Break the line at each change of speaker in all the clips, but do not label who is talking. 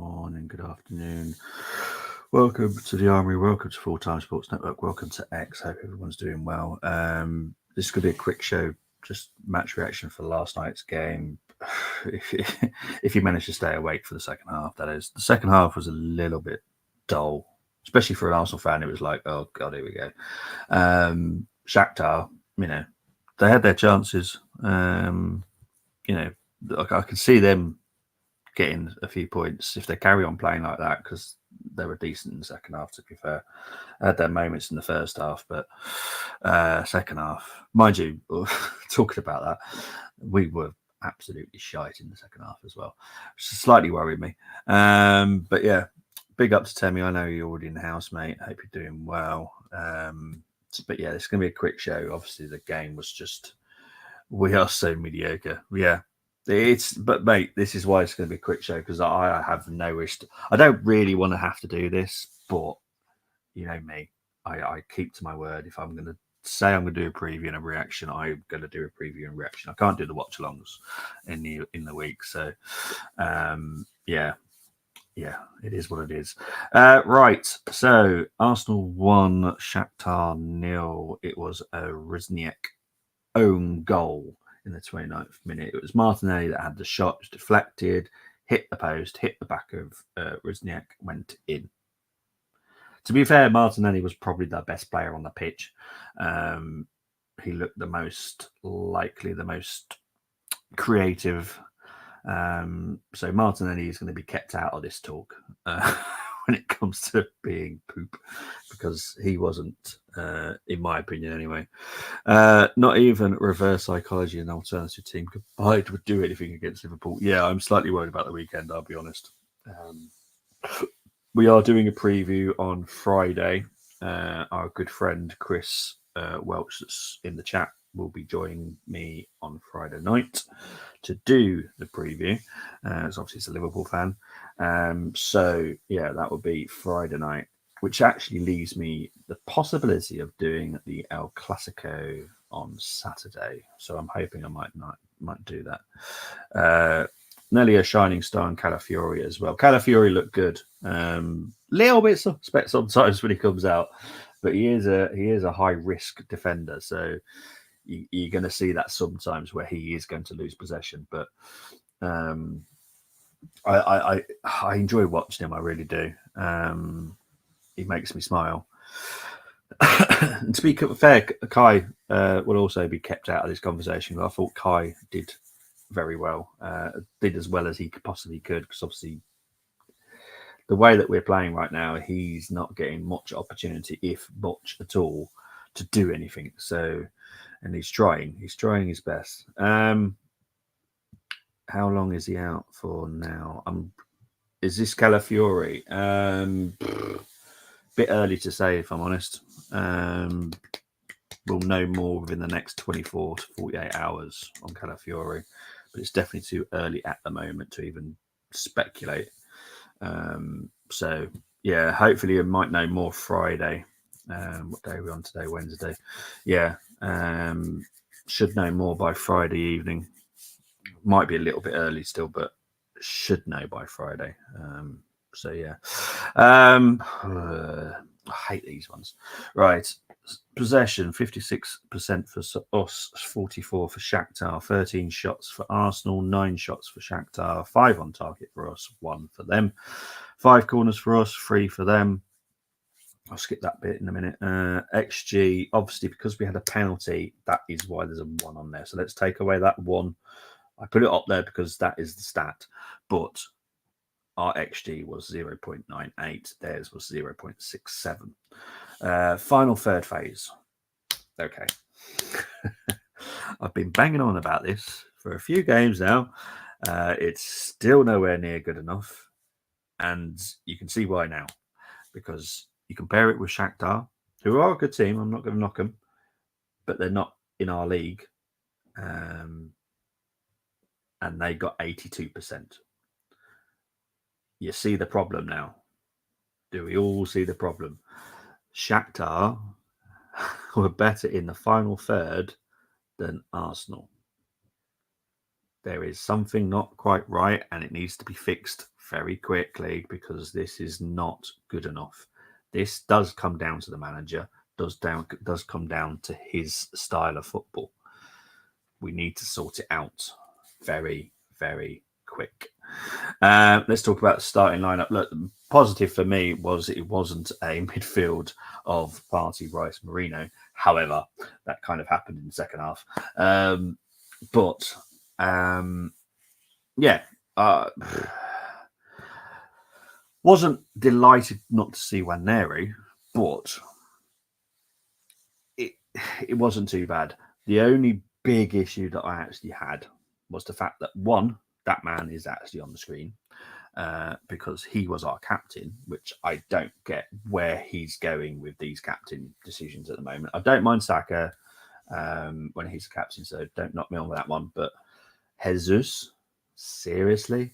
morning, good afternoon. Welcome to the Armory. Welcome to Full Time Sports Network. Welcome to X. Hope everyone's doing well. This could be a quick show, just match reaction for last night's game. If you managed to stay awake for the second half, that is. The second half was a little bit dull, especially for an Arsenal fan. It was like, oh god, here we go. Shakhtar, they had their chances. I can see them getting a few points if they carry on playing like that, because they were decent in the second half, to be fair. I had their moments in the first half, but second half, mind you, talking about that, we were absolutely shite in the second half as well, which slightly worried me. But yeah, big up to Temi. I know you're already in the house, mate. Hope you're doing well. But yeah, it's going to be a quick show. Obviously, the game was just, we are so mediocre. Yeah. But mate, this is why it's going to be a quick show, because I have no wish I don't really want to have to do this, but you know me, I keep to my word. If I'm going to say I'm going to do a preview and a reaction, I'm going to do a preview and reaction. I can't do the watch alongs in the week, so yeah, it is what it is. Right, so Arsenal 1, Shakhtar 0. It was a Rizniak own goal in the 29th minute. It was Martinelli that had the shot, was deflected, hit the post, hit the back of Rizniak, went in. To be fair, Martinelli was probably the best player on the pitch. He looked the most likely, the most creative. So Martinelli is going to be kept out of this talk when it comes to being poop, because he wasn't, in my opinion anyway. Not even reverse psychology and alternative team combined would do anything against Liverpool. Yeah, I'm slightly worried about the weekend, I'll be honest. We are doing a preview on Friday. Our good friend Chris Welch, that's in the chat, will be joining me on Friday night to do the preview. As obviously he's a Liverpool fan. So yeah, that would be Friday night, which actually leaves me the possibility of doing the El Clasico on Saturday. So I'm hoping I might do that. Nearly a shining star in Calafiori as well. Calafiori looked good. Little bit suspect sometimes when he comes out, but he is a high risk defender. So you're going to see that sometimes where he is going to lose possession. But I enjoy watching him. I really do. He makes me smile. And to be fair, Kai will also be kept out of this conversation. But I thought Kai did very well, did as well as he possibly could, because obviously the way that we're playing right now, he's not getting much opportunity, if much at all, to do anything. So, and he's trying his best. How long is he out for now? Is this Calafiori? Bit early to say, if I'm honest. We'll know more within the next 24 to 48 hours on Calafiori, but it's definitely too early at the moment to even speculate. So yeah, hopefully I might know more Friday. What day are we on today? Wednesday. Yeah, should know more by Friday evening. Might be a little bit early still, but should know by Friday. So yeah, I hate these ones. Right, possession 56% for us, 44 for Shakhtar, 13 shots for Arsenal, 9 shots for Shakhtar, 5 on target for us, 1 for them, 5 corners for us, 3 for them. I'll skip that bit in a minute. XG, obviously, because we had a penalty, that is why there's a 1 on there. So let's take away that 1. I put it up there because that is the stat, but our XG was 0.98. Theirs was 0.67. Final third phase. Okay. I've been banging on about this for a few games now. It's still nowhere near good enough. And you can see why now. Because you compare it with Shakhtar, who are a good team. I'm not going to knock them. But they're not in our league. And they got 82%. You see the problem now. Do we all see the problem? Shakhtar were better in the final third than Arsenal. There is something not quite right, and it needs to be fixed very quickly, because this is not good enough. This does come down to the manager, does come down to his style of football. We need to sort it out very, very quick. Let's talk about the starting lineup. Look, the positive for me was it wasn't a midfield of Partey, Rice, Marino. However, that kind of happened in the second half. Yeah, wasn't delighted not to see Waneri, but it wasn't too bad. The only big issue that I actually had was the fact that, one, that man is actually on the screen because he was our captain, which I don't get where he's going with these captain decisions at the moment. I don't mind Saka when he's a captain, so don't knock me on with that one. But Jesus, seriously,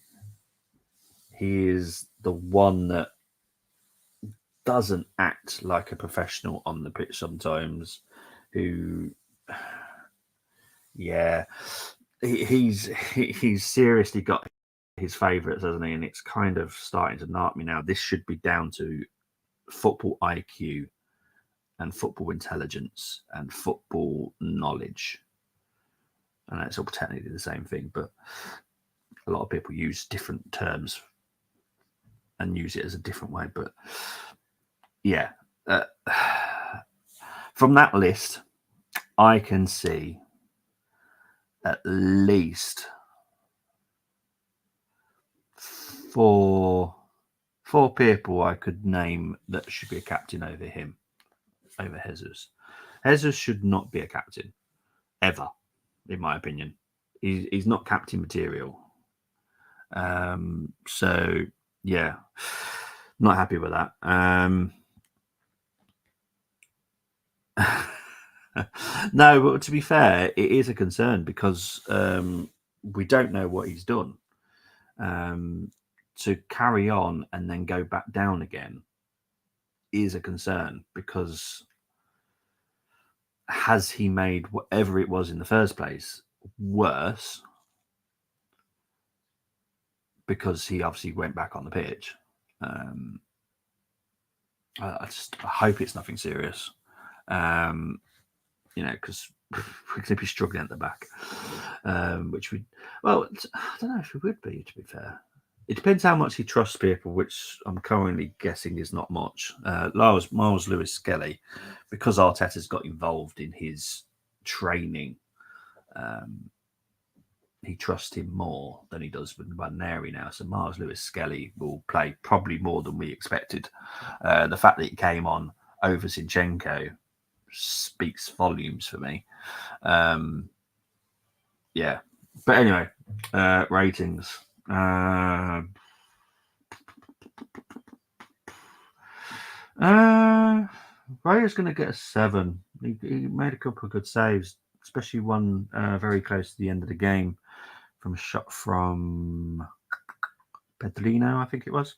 he is the one that doesn't act like a professional on the pitch sometimes. Who, yeah, he's seriously got his favourites, hasn't he? And it's kind of starting to knock me now. This should be down to football IQ and football intelligence and football knowledge. And it's all technically the same thing, but a lot of people use different terms and use it as a different way. But yeah, from that list, I can see at least four people I could name that should be a captain over him, over Jesus. Jesus should not be a captain, ever, in my opinion. He's not captain material. So, yeah, not happy with that. No, but to be fair, it is a concern because we don't know what he's done. To carry on and then go back down again is a concern, because has he made whatever it was in the first place worse because he obviously went back on the pitch? I hope it's nothing serious, because we're going to be struggling at the back, which I don't know if we would be, to be fair. It depends how much he trusts people, which I'm currently guessing is not much. Miles Lewis-Skelly, because Arteta's got involved in his training, he trusts him more than he does with Waneri now. So Miles Lewis-Skelly will play probably more than we expected. The fact that he came on over Zinchenko speaks volumes for me. Yeah. But anyway, ratings. Raya's going to get a 7. He made a couple of good saves, especially one very close to the end of the game from a shot from Pedrino, I think it was.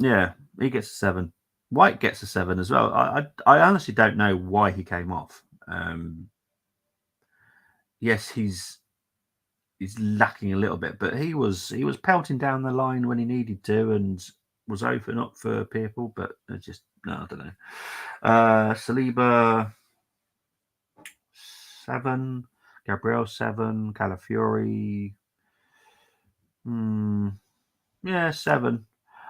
Yeah, he gets a 7. White gets a 7 as well. I honestly don't know why he came off. Yes, he's lacking a little bit, but he was pelting down the line when he needed to and was open up for people, but I don't know. Saliba 7, Gabriel 7, Calafiori 7.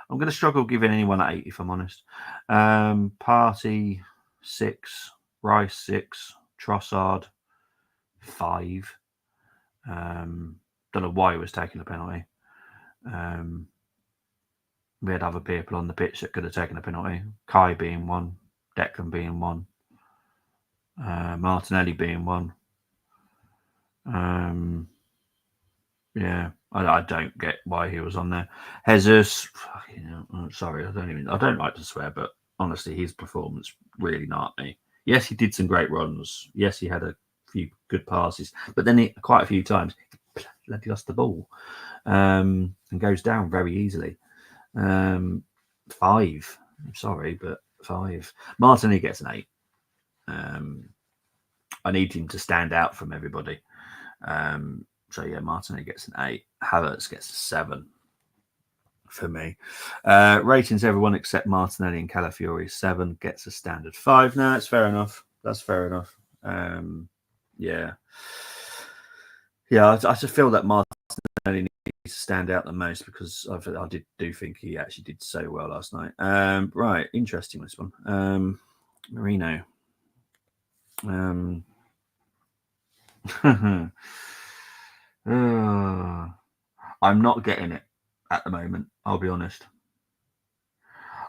I'm going to struggle giving anyone an 8 if I'm honest. Partey 6, Rice 6, Trossard 5. Don't know why he was taking a penalty. We had other people on the pitch that could have taken a penalty. Kai being 1, Declan being 1, Martinelli being 1. Yeah, I don't get why he was on there. Jesus, sorry, I don't like to swear, but honestly, his performance really knocked me. Yes, he did some great runs. Yes, he had a few good passes, but then quite a few times he lost the ball and goes down very easily. 5. I'm sorry, but 5. Martinelli gets an 8. I need him to stand out from everybody. So yeah, Martinelli gets an 8. Havertz gets a 7 for me. Ratings, everyone except Martinelli and Calafiori 7 gets a standard 5. No, that's fair enough. That's fair enough. Yeah. I just feel that Martinelli needs to stand out the most because I do think he actually did so well last night. Right, interesting this one. Marino. I'm not getting it at the moment, I'll be honest.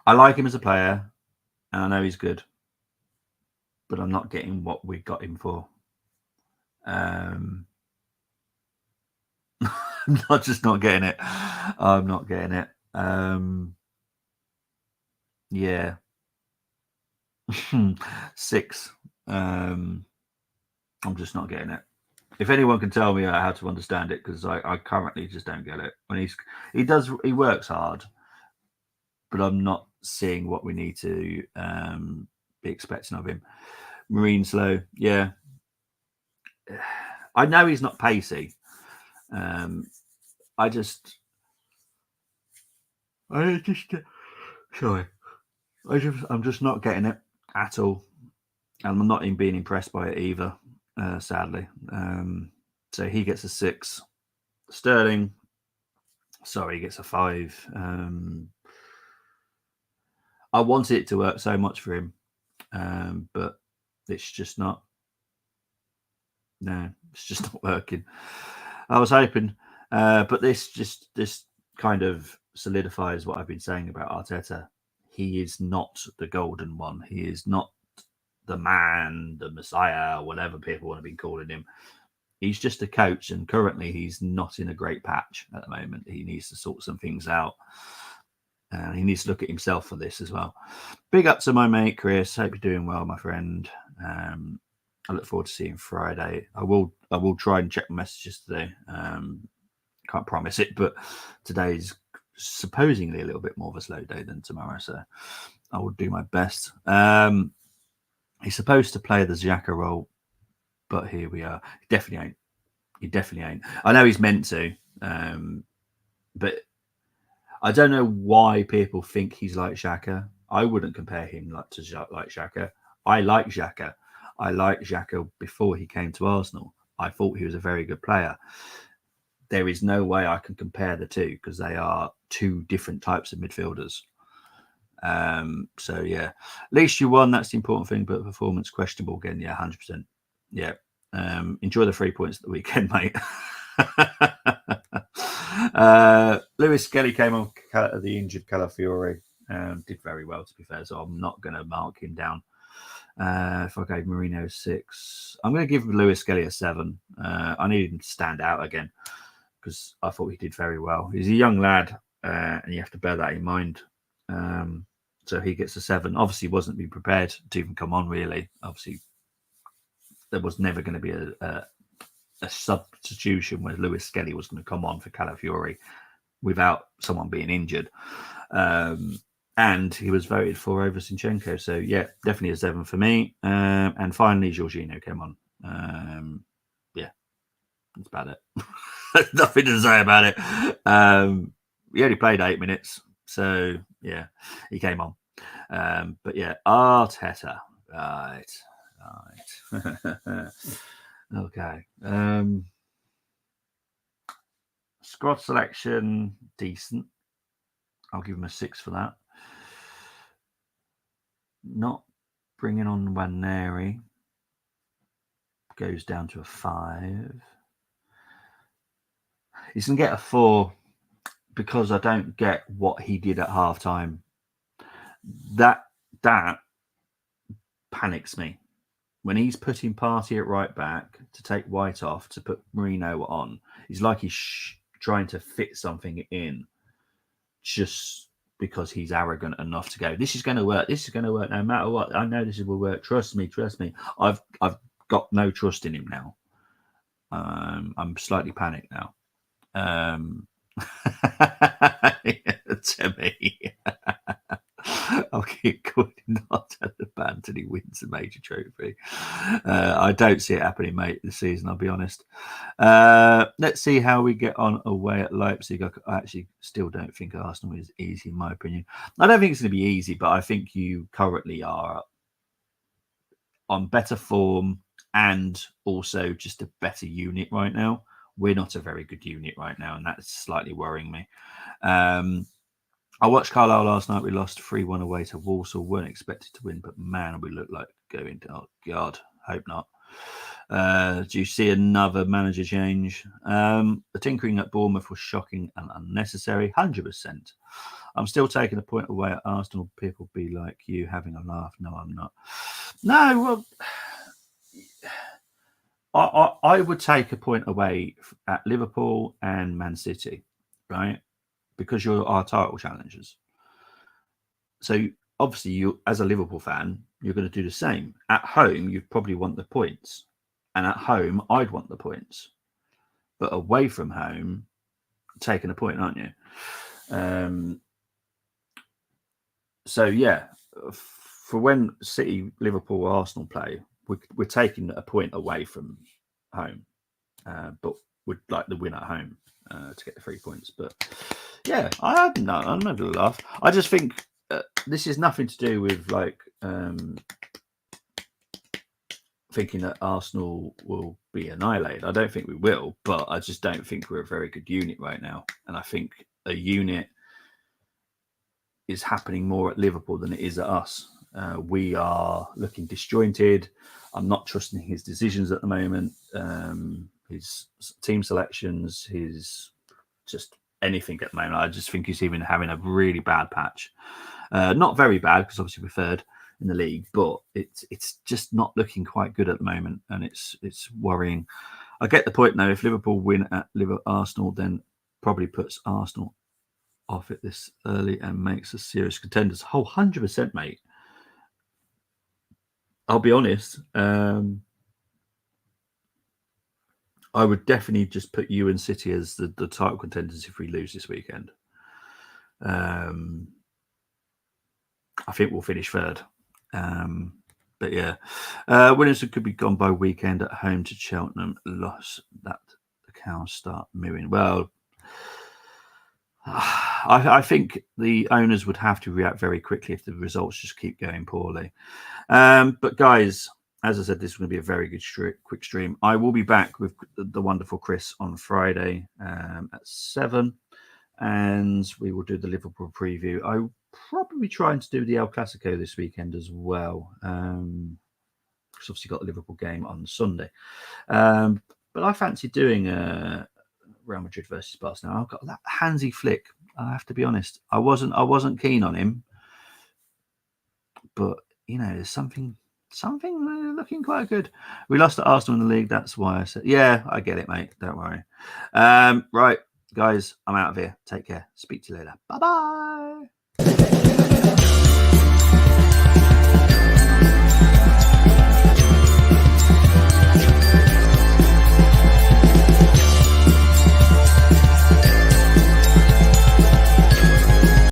I like him as a player, and I know he's good, but I'm not getting what we got him for. I'm just not getting it. I'm not getting it. Yeah. 6. I'm just not getting it. If anyone can tell me how to understand it, because I currently just don't get it. When he works hard, but I'm not seeing what we need to be expecting of him. Marine slow, yeah. I know he's not pacey. I'm just not getting it at all, and I'm not even being impressed by it either. Sadly, so he gets a 6. Sterling, sorry, gets a 5. I wanted it to work so much for him, but it's just not. No, it's just not working. I was hoping, but this kind of solidifies what I've been saying about Arteta. He is not the golden one. He is not the man, the messiah, whatever people want to be calling him. He's just a coach, and currently he's not in a great patch at the moment. He needs to sort some things out. He needs to look at himself for this as well. Big up to my mate Chris. Hope you're doing well, my friend. I look forward to seeing Friday. I will try and check my messages today. Can't promise it, but today's supposedly a little bit more of a slow day than tomorrow, so I will do my best. He's supposed to play the Xhaka role, but here we are. He definitely ain't. I know he's meant to, but I don't know why people think he's like Xhaka. I wouldn't compare him like Xhaka. I like Xhaka. I liked Xhaka before he came to Arsenal. I thought he was a very good player. There is no way I can compare the two because they are two different types of midfielders. So yeah, at least you won. That's the important thing. But performance questionable again. Yeah, 100%. Yeah. Enjoy the 3 points at the weekend, mate. Lewis Skelly came on the injured Calafiori. Did very well, to be fair. So I'm not going to mark him down. If I gave Marino 6, I'm going to give Lewis Skelly a 7. I need him to stand out again because I thought he did very well. He's a young lad, and you have to bear that in mind. So he gets a 7. Obviously, wasn't being prepared to even come on, really. Obviously, there was never going to be a substitution where Lewis Skelly was going to come on for Calafiori without someone being injured. And he was voted for over Zinchenko. So, yeah, definitely a 7 for me. And finally, Jorginho came on. Yeah, that's about it. Nothing to say about it. He only played 8 minutes. So, yeah, he came on. But, yeah, Arteta. Right. Okay. Squad selection, decent. I'll give him a 6 for that. Not bringing on Waneri goes down to a 5. He's going to get a 4 because I don't get what he did at halftime. That panics me. When he's putting Partey at right back to take White off to put Marino on, it's like he's trying to fit something in just because he's arrogant enough to go, this is going to work. This is going to work no matter what. I know this will work. Trust me. I've got no trust in him now. I'm slightly panicked now. To me, I'll keep going. banned until he wins a major trophy. I don't see it happening, mate, this season, I'll be honest. Let's see how we get on away at Leipzig. I actually still don't think Arsenal is easy, in my opinion. I don't think it's going to be easy, but I think you currently are on better form and also just a better unit right now. We're not a very good unit right now, and that's slightly worrying me. I watched Carlisle last night. We lost 3-1 away to Walsall. Weren't expected to win, but man, we look like going to, oh God, hope not. Do you see another manager change? The tinkering at Bournemouth was shocking and unnecessary, 100%. I'm still taking a point away at Arsenal. People be like you, having a laugh. No, I'm not. No, well, I would take a point away at Liverpool and Man City, right? Because you're our title challengers. So obviously, you, as a Liverpool fan, you're going to do the same. At home, you probably want the points, and at home, I'd want the points. But away from home, taking a point, aren't you? So yeah, for when City, Liverpool, Arsenal play, we're taking a point away from home, but we'd like the win at home to get the 3 points. But yeah, I'm not going to laugh. I just think this is nothing to do with like thinking that Arsenal will be annihilated. I don't think we will, but I just don't think we're a very good unit right now. And I think a unit is happening more at Liverpool than it is at us. We are looking disjointed. I'm not trusting his decisions at the moment. His team selections, his just anything at the moment. I just think he's even having a really bad patch. Not very bad because obviously we're third in the league, but it's just not looking quite good at the moment, and it's worrying. I get the point though. If Liverpool win at Arsenal, then probably puts Arsenal off it this early and makes us serious contenders. 100%, mate. I'll be honest. I would definitely just put you and City as the title contenders if we lose this weekend. I think we'll finish third. But yeah, winners could be gone by weekend at home to Cheltenham. Loss that the cows start mooing. Well, I think the owners would have to react very quickly if the results just keep going poorly. But guys, as I said, this is going to be a very good quick stream. I will be back with the wonderful Chris on Friday at 7, and we will do the Liverpool preview. I will probably trying to do the El Clasico this weekend as well. Because obviously got the Liverpool game on Sunday. But I fancy doing Real Madrid versus Barcelona. I've got that Hansi Flick. I have to be honest. I wasn't keen on him, but you know, there's something looking quite good. We lost to Arsenal in the league. That's why I said, yeah, I get it, mate. Don't worry. Right, guys, I'm out of here. Take care. Speak to you later. Bye bye.